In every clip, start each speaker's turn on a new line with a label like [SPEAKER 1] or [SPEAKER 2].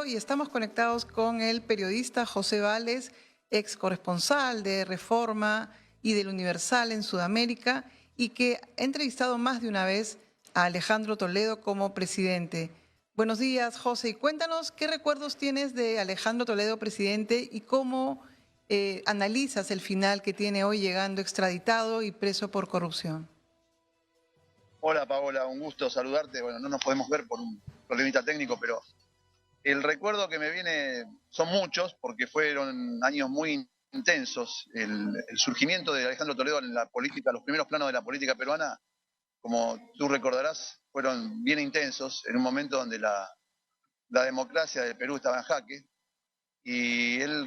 [SPEAKER 1] Y estamos conectados con el periodista José Vales, ex corresponsal de Reforma y del Universal en Sudamérica, y que ha entrevistado más de una vez a Alejandro Toledo como presidente. Buenos días, José, y cuéntanos qué recuerdos tienes de Alejandro Toledo presidente y cómo analizas el final que tiene hoy llegando extraditado y preso por corrupción.
[SPEAKER 2] Hola Paola, un gusto saludarte. Bueno, no nos podemos ver por un problemita técnico, pero el recuerdo que me viene son muchos, porque fueron años muy intensos. El surgimiento de Alejandro Toledo en la política, los primeros planos de la política peruana, como tú recordarás, fueron bien intensos, en un momento donde la democracia del Perú estaba en jaque, y él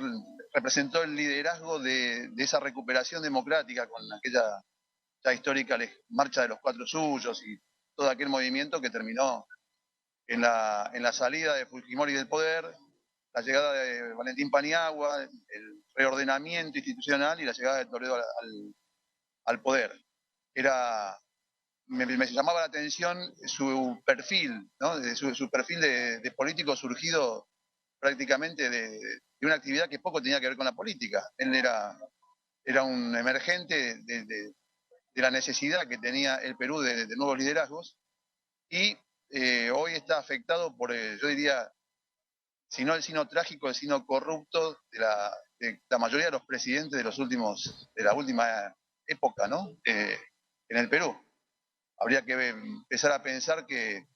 [SPEAKER 2] representó el liderazgo de esa recuperación democrática con aquella ya histórica marcha de los Cuatro Suyos y todo aquel movimiento que terminó en la salida de Fujimori del poder, la llegada de Valentín Paniagua, el reordenamiento institucional y la llegada de Toledo al poder. Me llamaba la atención su perfil, ¿no? Su perfil de político surgido prácticamente de una actividad que poco tenía que ver con la política. Él era un emergente de la necesidad que tenía el Perú de nuevos liderazgos y hoy está afectado por, yo diría, si no el sino trágico, el sino corrupto de la mayoría de los presidentes de la última época, ¿no? En el Perú. Habría que empezar a pensar que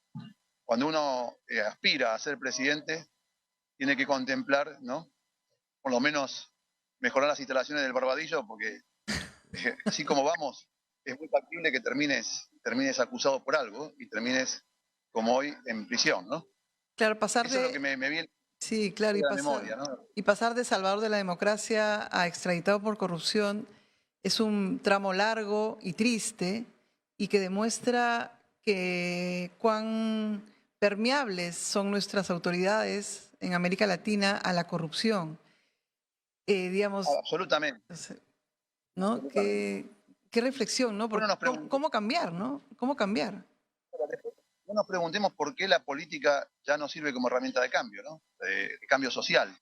[SPEAKER 2] cuando uno aspira a ser presidente, tiene que contemplar, ¿no? Por lo menos mejorar las instalaciones del Barbadillo, porque así como vamos, es muy factible que termines acusado por algo y termines como hoy en prisión, ¿no?
[SPEAKER 1] Claro, pasar
[SPEAKER 2] Eso es lo que
[SPEAKER 1] de...
[SPEAKER 2] me viene
[SPEAKER 1] Sí, claro,
[SPEAKER 2] de la memoria, ¿no?
[SPEAKER 1] y pasar de salvador de la democracia a extraditado por corrupción es un tramo largo y triste y que demuestra que cuán permeables son nuestras autoridades en América Latina a la corrupción. Digamos,
[SPEAKER 2] Absolutamente,
[SPEAKER 1] ¿no?
[SPEAKER 2] absolutamente.
[SPEAKER 1] Qué reflexión, ¿no?
[SPEAKER 2] Bueno,
[SPEAKER 1] Porque ¿cómo cambiar, no? ¿Cómo cambiar?
[SPEAKER 2] no nos preguntemos por qué la política ya no sirve como herramienta de cambio, ¿no? De cambio social.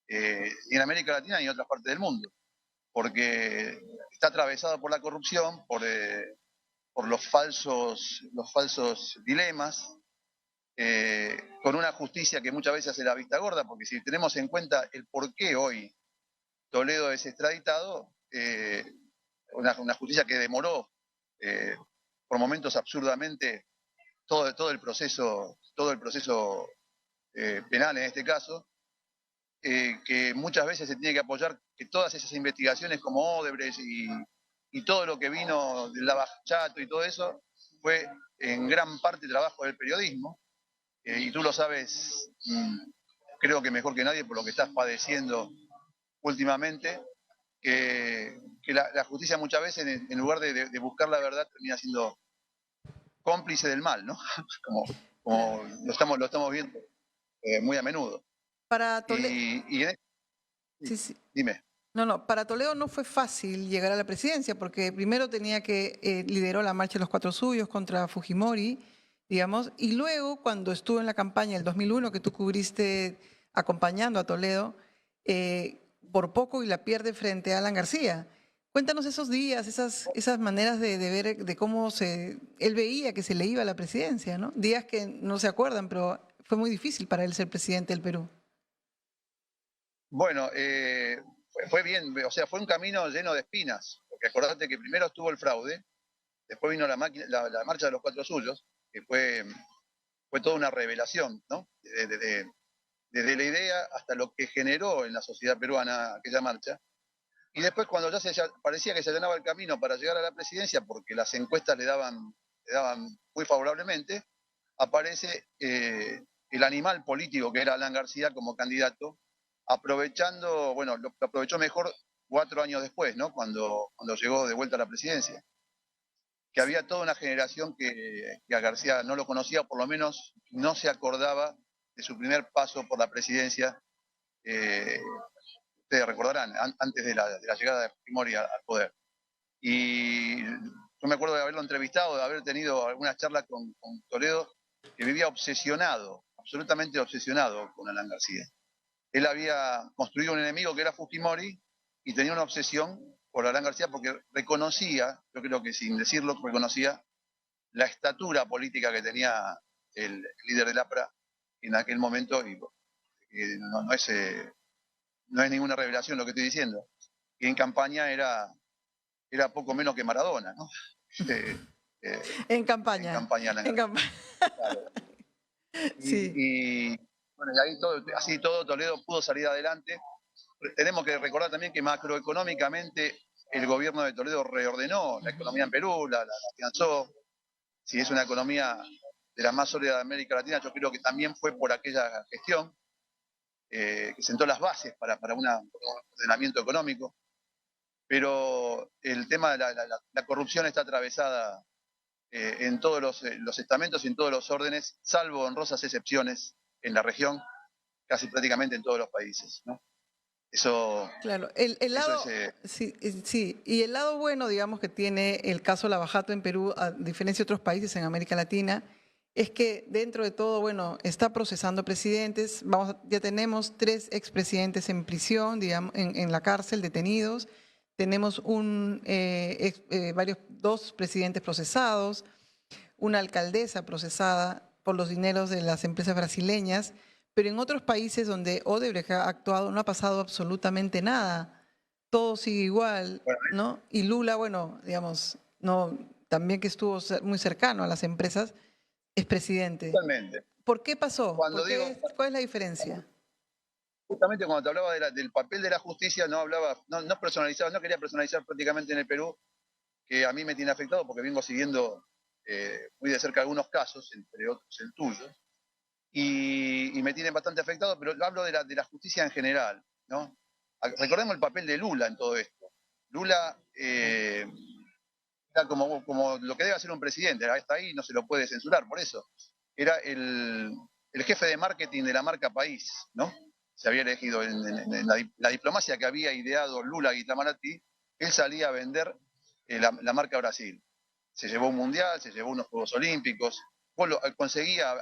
[SPEAKER 2] Y en América Latina y en otras partes del mundo. Porque está atravesado por la corrupción, por los falsos dilemas, con una justicia que muchas veces hace la vista gorda, porque si tenemos en cuenta el por qué hoy Toledo es extraditado, una justicia que demoró eh, por momentos absurdamente todo el proceso penal en este caso, que muchas veces se tiene que apoyar que todas esas investigaciones como Odebrecht y todo lo que vino del lavajato y todo eso fue en gran parte trabajo del periodismo, y tú lo sabes, creo que mejor que nadie por lo que estás padeciendo últimamente, que la justicia muchas veces en lugar de buscar la verdad termina siendo cómplice del mal, ¿no?
[SPEAKER 1] Claro.
[SPEAKER 2] Como lo estamos viendo muy a menudo.
[SPEAKER 1] Para Toledo,
[SPEAKER 2] Y
[SPEAKER 1] sí, sí.
[SPEAKER 2] dime.
[SPEAKER 1] No, no, para Toledo no fue fácil llegar a la presidencia porque primero tenía que lideró la marcha de los Cuatro Suyos contra Fujimori, digamos, y luego cuando estuvo en la campaña del 2001 que tú cubriste acompañando a Toledo, por poco y la pierde frente a Alan García. Cuéntanos esos días, esas maneras de ver de cómo él veía que se le iba a la presidencia, ¿no? Días que no se acuerdan, pero fue muy difícil para él ser presidente del Perú.
[SPEAKER 2] Bueno, fue bien, o sea, fue un camino lleno de espinas, porque acordate que primero estuvo el fraude, después vino la marcha de los Cuatro Suyos, que fue toda una revelación, ¿no? Desde la idea hasta lo que generó en la sociedad peruana aquella marcha. Y después cuando parecía que se allanaba el camino para llegar a la presidencia, porque las encuestas le daban muy favorablemente, aparece el animal político que era Alan García como candidato, aprovechando, bueno, lo aprovechó mejor 4 años después, ¿no? Cuando llegó de vuelta a la presidencia. Que había toda una generación que a García no lo conocía, o por lo menos no se acordaba de su primer paso por la presidencia. eh, Ustedes recordarán, antes de la llegada de Fujimori al poder. Y yo me acuerdo de haberlo entrevistado, de haber tenido algunas charlas con Toledo, que vivía obsesionado absolutamente obsesionado con Alan García. Él había construido un enemigo que era Fujimori y tenía una obsesión por Alan García porque reconocía, yo creo que sin decirlo, reconocía la estatura política que tenía el líder del APRA en aquel momento, y no es ninguna revelación lo que estoy diciendo, que en campaña era poco menos que Maradona, ¿no? Eh,
[SPEAKER 1] En
[SPEAKER 2] en
[SPEAKER 1] campaña,
[SPEAKER 2] campaña Alan
[SPEAKER 1] en
[SPEAKER 2] García.
[SPEAKER 1] campaña.
[SPEAKER 2] Claro.
[SPEAKER 1] Sí,
[SPEAKER 2] Bueno, y ahí así todo Toledo pudo salir adelante. Tenemos que recordar también que macroeconómicamente el gobierno de Toledo reordenó la economía en Perú, la afianzó. Si es una economía de las más sólidas de América Latina, yo creo que también fue por aquella gestión que sentó las bases para un ordenamiento económico. Pero el tema de la corrupción está atravesada en todos los estamentos y en todos los órdenes, salvo honrosas excepciones en la región, casi prácticamente en todos los países, ¿no? Eso,
[SPEAKER 1] claro. El
[SPEAKER 2] eso es...
[SPEAKER 1] lado, sí, sí, y el lado bueno, digamos, que tiene el caso Lavajato en Perú, a diferencia de otros países en América Latina, es que dentro de todo, bueno, está procesando presidentes. Ya tenemos 3 expresidentes en prisión, digamos, en la cárcel, detenidos. Tenemos varios, 2 presidentes procesados, una alcaldesa procesada por los dineros de las empresas brasileñas, pero en otros países donde Odebrecht ha actuado no ha pasado absolutamente nada. Todo sigue igual,
[SPEAKER 2] bueno,
[SPEAKER 1] ¿no? Y Lula, bueno, digamos, no, también que estuvo muy cercano a las empresas, es presidente.
[SPEAKER 2] totalmente.
[SPEAKER 1] ¿Por qué pasó?
[SPEAKER 2] Cuando digo,
[SPEAKER 1] ¿Cuál es la diferencia?
[SPEAKER 2] justamente cuando te hablaba del papel de la justicia, no personalizaba, no quería personalizar prácticamente en el Perú, que a mí me tiene afectado porque vengo siguiendo muy de cerca algunos casos, entre otros el tuyo, y me tiene bastante afectado, pero hablo de la justicia en general, ¿no? Recordemos el papel de Lula en todo esto. Lula era como lo que debe hacer un presidente, hasta ahí no se lo puede censurar, por eso. Era el jefe de marketing de la marca País, ¿no? Se había elegido en la diplomacia que había ideado Lula y Itamaraty, él salía a vender la marca Brasil. Se llevó un mundial, se llevó unos Juegos Olímpicos,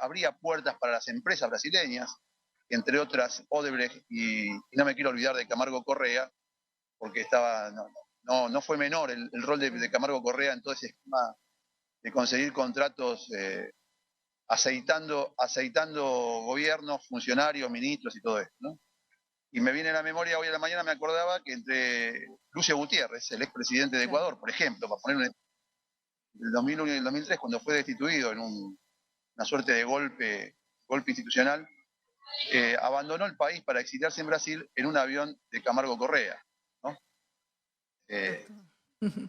[SPEAKER 2] abría puertas para las empresas brasileñas, entre otras Odebrecht y no me quiero olvidar de Camargo Correa, porque no fue menor el rol de Camargo Correa en todo ese esquema de conseguir contratos aceitando gobiernos, funcionarios, ministros y todo esto, ¿no? Y me viene a la memoria hoy a la mañana, me acordaba que entre Lucio Gutiérrez, el expresidente de
[SPEAKER 1] Claro.
[SPEAKER 2] Ecuador, por ejemplo, para poner el 2001 y el 2003, cuando fue destituido en una suerte de golpe institucional, abandonó el país para exiliarse en Brasil en un avión de Camargo Correa, ¿no? Eh,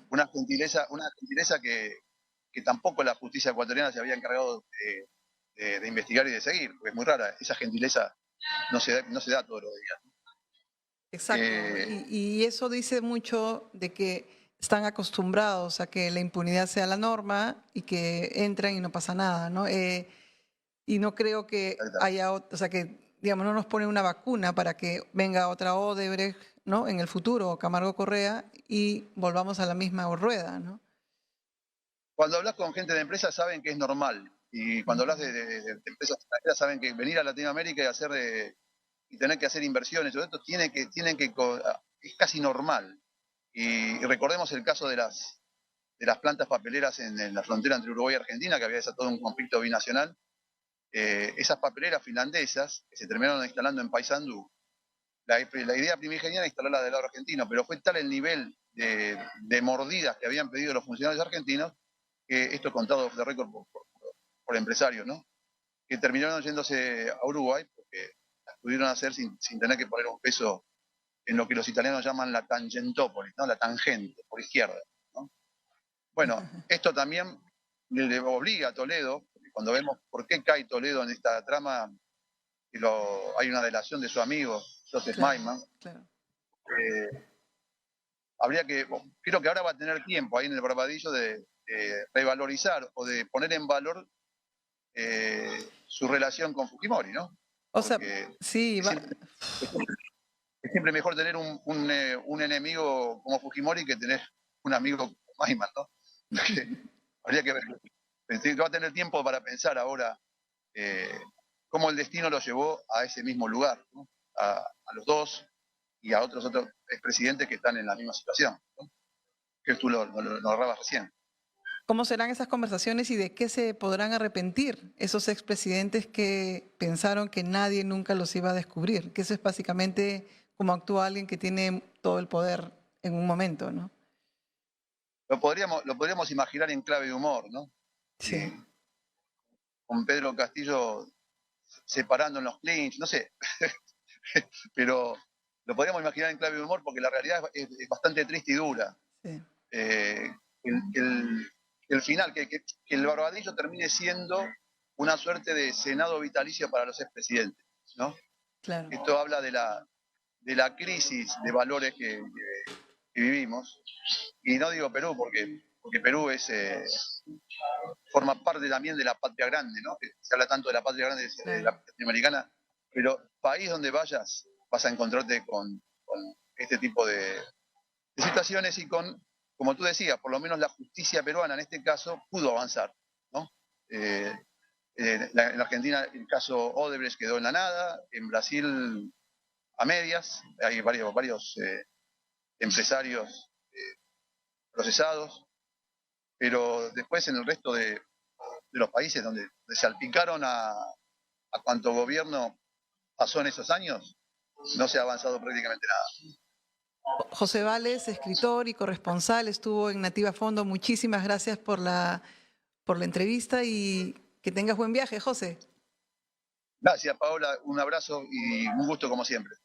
[SPEAKER 2] una gentileza que tampoco la justicia ecuatoriana se había encargado de investigar y de seguir, porque es muy rara. Esa gentileza no se da todos los días.
[SPEAKER 1] Exacto,
[SPEAKER 2] Eh,
[SPEAKER 1] y eso dice mucho de que están acostumbrados a que la impunidad sea la norma y que entran y no pasa nada, ¿no? Y no creo que haya, o sea, que, digamos, no nos pone una vacuna para que venga otra Odebrecht, ¿no? En el futuro, o Camargo Correa, y volvamos a la misma rueda, ¿no?
[SPEAKER 2] Cuando hablas con gente de empresas saben que es normal. Y cuando hablas de empresas extranjeras saben que venir a Latinoamérica y tener que hacer inversiones, todo esto es casi normal. Y recordemos el caso de las plantas papeleras en la frontera entre Uruguay y Argentina, que había desatado un conflicto binacional. Esas papeleras finlandesas que se terminaron instalando en Paysandú, la idea primigenia era instalarla del lado argentino, pero fue tal el nivel de mordidas que habían pedido los funcionarios argentinos, que esto es contado de récord por empresarios, ¿no? Que terminaron yéndose a Uruguay porque las pudieron hacer sin tener que poner un peso en lo que los italianos llaman la tangentópolis, ¿no? La tangente, por izquierda, ¿no? Bueno, esto también le obliga a Toledo, porque cuando vemos por qué cae Toledo en esta trama, hay una delación de su amigo, Joseph
[SPEAKER 1] Claro,
[SPEAKER 2] Maiman,
[SPEAKER 1] claro.
[SPEAKER 2] eh, creo que ahora va a tener tiempo ahí en el Barbadillo de revalorizar o de poner en valor su relación con Fujimori, ¿no?
[SPEAKER 1] O sea,
[SPEAKER 2] Porque
[SPEAKER 1] sí,
[SPEAKER 2] es siempre, es siempre mejor tener un enemigo como Fujimori que tener un amigo como Maiman, ¿no? Porque habría que ver. Va a tener tiempo para pensar ahora cómo el destino lo llevó a ese mismo lugar, ¿no? A los dos y a otros expresidentes que están en la misma situación, ¿no? Que tú lo narrabas recién.
[SPEAKER 1] ¿Cómo serán esas conversaciones y de qué se podrán arrepentir esos expresidentes que pensaron que nadie nunca los iba a descubrir? Que eso es básicamente como actúa alguien que tiene todo el poder en un momento, ¿no?
[SPEAKER 2] Lo podríamos imaginar en clave de humor, ¿no?
[SPEAKER 1] Sí,
[SPEAKER 2] Con Pedro Castillo separando en los clinch, no sé, pero lo podríamos imaginar en clave de humor porque la realidad es bastante triste y dura.
[SPEAKER 1] sí,
[SPEAKER 2] Eh, el final, que el Barbadillo termine siendo una suerte de senado vitalicio para los expresidentes, ¿no?
[SPEAKER 1] claro.
[SPEAKER 2] Esto habla de la crisis de valores que vivimos, y no digo Perú porque Perú forma parte también de la patria grande, ¿no? Que se habla tanto de la patria grande de la
[SPEAKER 1] Claro.
[SPEAKER 2] latinoamericana, pero país donde vayas vas a encontrarte con este tipo de situaciones y como tú decías, por lo menos la justicia peruana en este caso pudo avanzar, ¿no? Eh, en la Argentina el caso Odebrecht quedó en la nada, en Brasil a medias, hay varios empresarios procesados, pero después en el resto de los países donde salpicaron a cuanto gobierno pasó en esos años, no se ha avanzado prácticamente nada.
[SPEAKER 1] José Vales, escritor y corresponsal, estuvo en Nativa Fondo. Muchísimas gracias por la entrevista y que tengas buen viaje, José.
[SPEAKER 2] Gracias, Paola, un abrazo y un gusto como siempre.